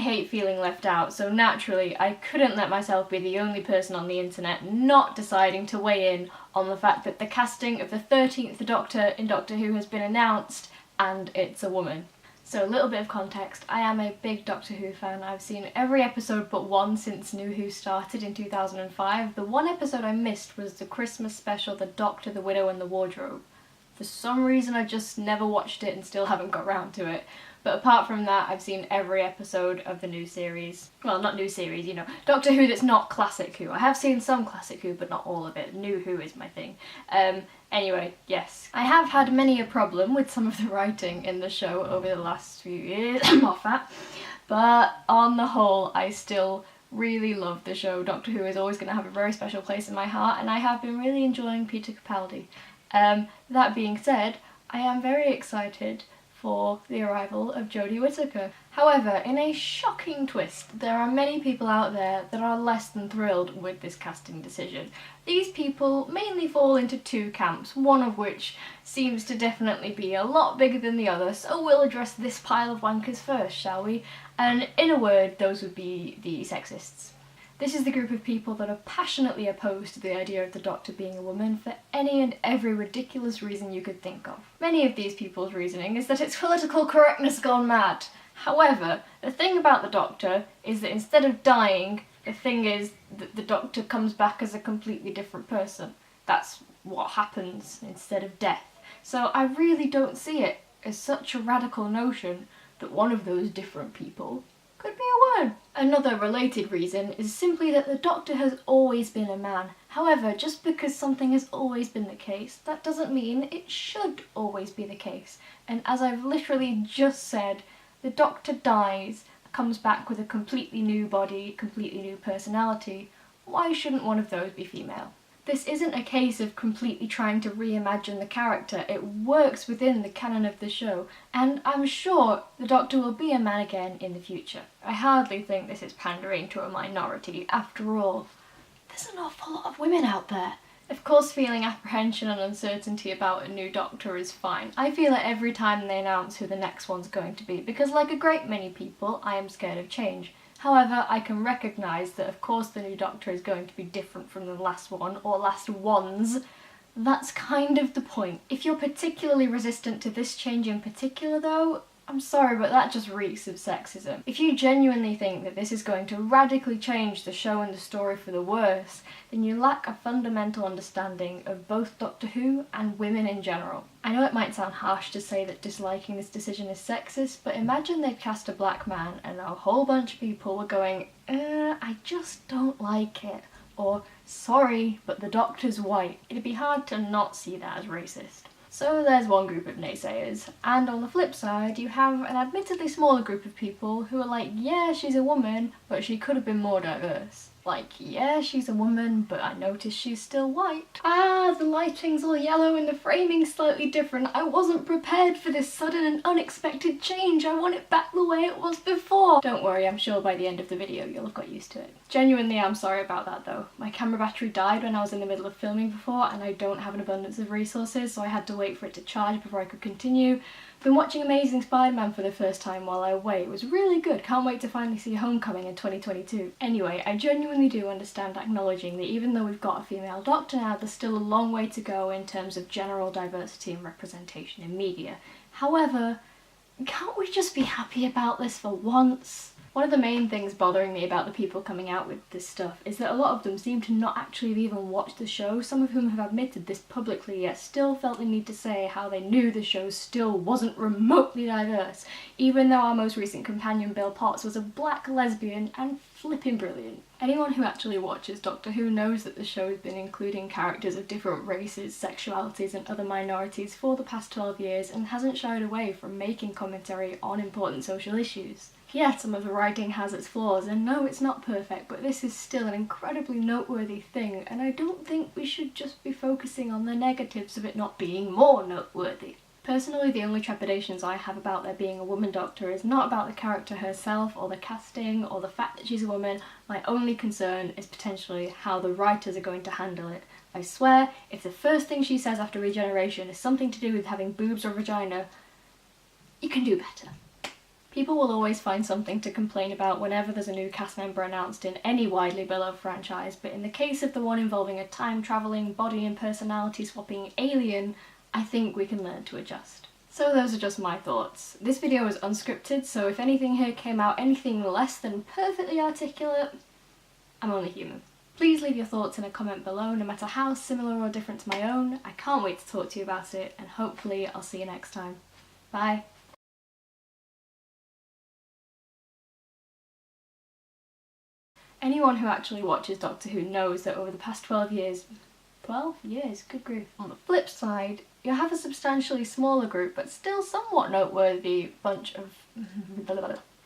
hate feeling left out, so naturally I couldn't let myself be the only person on the internet not deciding to weigh in on the fact that the casting of the 13th Doctor in Doctor Who has been announced, and it's a woman. So a little bit of context, I am a big Doctor Who fan. I've seen every episode but one since New Who started in 2005. The one episode I missed was the Christmas special, The Doctor, the Widow and the Wardrobe. For some reason I just never watched it and still haven't got round to it. But apart from that, I've seen every episode of the new series. Well, not new series, you know, Doctor Who that's not Classic Who. I have seen some Classic Who, but not all of it. New Who is my thing. Anyway, yes. I have had many a problem with some of the writing in the show over the last few years. I'm off that. But on the whole, I still really love the show. Doctor Who is always going to have a very special place in my heart, and I have been really enjoying Peter Capaldi. That being said, I am very excited for the arrival of Jodie Whittaker. However, in a shocking twist, there are many people out there that are less than thrilled with this casting decision. These people mainly fall into two camps, one of which seems to definitely be a lot bigger than the other, so we'll address this pile of wankers first, shall we? And in a word, those would be the sexists. This is the group of people that are passionately opposed to the idea of the Doctor being a woman for any and every ridiculous reason you could think of. Many of these people's reasoning is that it's political correctness gone mad. However, the thing about the Doctor is that instead of dying, the thing is that the Doctor comes back as a completely different person. That's what happens instead of death. So I really don't see it as such a radical notion that one of those different people could be a woman. Another related reason is simply that the Doctor has always been a man. However, just because something has always been the case, that doesn't mean it should always be the case. And as I've literally just said, the Doctor dies, comes back with a completely new body, completely new personality. Why shouldn't one of those be female? This isn't a case of completely trying to reimagine the character, it works within the canon of the show, and I'm sure the Doctor will be a man again in the future. I hardly think this is pandering to a minority. After all, there's an awful lot of women out there. Of course, feeling apprehension and uncertainty about a new Doctor is fine. I feel it every time they announce who the next one's going to be, because like a great many people, I am scared of change. However, I can recognise that of course the new Doctor is going to be different from the last one, or last ones. That's kind of the point. If you're particularly resistant to this change in particular though, I'm sorry, but that just reeks of sexism. If you genuinely think that this is going to radically change the show and the story for the worse, then you lack a fundamental understanding of both Doctor Who and women in general. I know it might sound harsh to say that disliking this decision is sexist, but imagine they'd cast a black man and a whole bunch of people were going, I just don't like it, or sorry, but the Doctor's white. It'd be hard to not see that as racist. So there's one group of naysayers, and on the flip side you have an admittedly smaller group of people who are like, yeah, she's a woman, but she could have been more diverse. Like, yeah, she's a woman, but I noticed she's still white. Ah, the lighting's all yellow and the framing's slightly different. I wasn't prepared for this sudden and unexpected change. I want it back the way it was before. Don't worry, I'm sure by the end of the video you'll have got used to it. Genuinely, I'm sorry about that though. My camera battery died when I was in the middle of filming before, and I don't have an abundance of resources, so I had to wait for it to charge before I could continue. Been watching Amazing Spider-Man for the first time while I wait. It was really good. Can't wait to finally see Homecoming in 2022. Anyway, I genuinely do understand acknowledging that even though we've got a female Doctor now, there's still a long way to go in terms of general diversity and representation in media. However, can't we just be happy about this for once? One of the main things bothering me about the people coming out with this stuff is that a lot of them seem to not actually have even watched the show, some of whom have admitted this publicly yet still felt the need to say how they knew the show still wasn't remotely diverse, even though our most recent companion Bill Potts was a black lesbian and flipping brilliant. Anyone who actually watches Doctor Who knows that the show has been including characters of different races, sexualities and other minorities for the past 12 years and hasn't shied away from making commentary on important social issues. Yeah, some of the writing has its flaws, and no, it's not perfect, but this is still an incredibly noteworthy thing, and I don't think we should just be focusing on the negatives of it not being more noteworthy. Personally, the only trepidations I have about there being a woman Doctor is not about the character herself, or the casting, or the fact that she's a woman. My only concern is potentially how the writers are going to handle it. I swear, if the first thing she says after regeneration is something to do with having boobs or vagina, you can do better. People will always find something to complain about whenever there's a new cast member announced in any widely beloved franchise, but in the case of the one involving a time-travelling, body and personality swapping alien, I think we can learn to adjust. So those are just my thoughts. This video is unscripted, so if anything here came out anything less than perfectly articulate, I'm only human. Please leave your thoughts in a comment below, no matter how similar or different to my own. I can't wait to talk to you about it, and hopefully I'll see you next time. Bye! Anyone who actually watches Doctor Who knows that over the past 12 years, good grief. On the flip side, you have a substantially smaller group but still somewhat noteworthy bunch of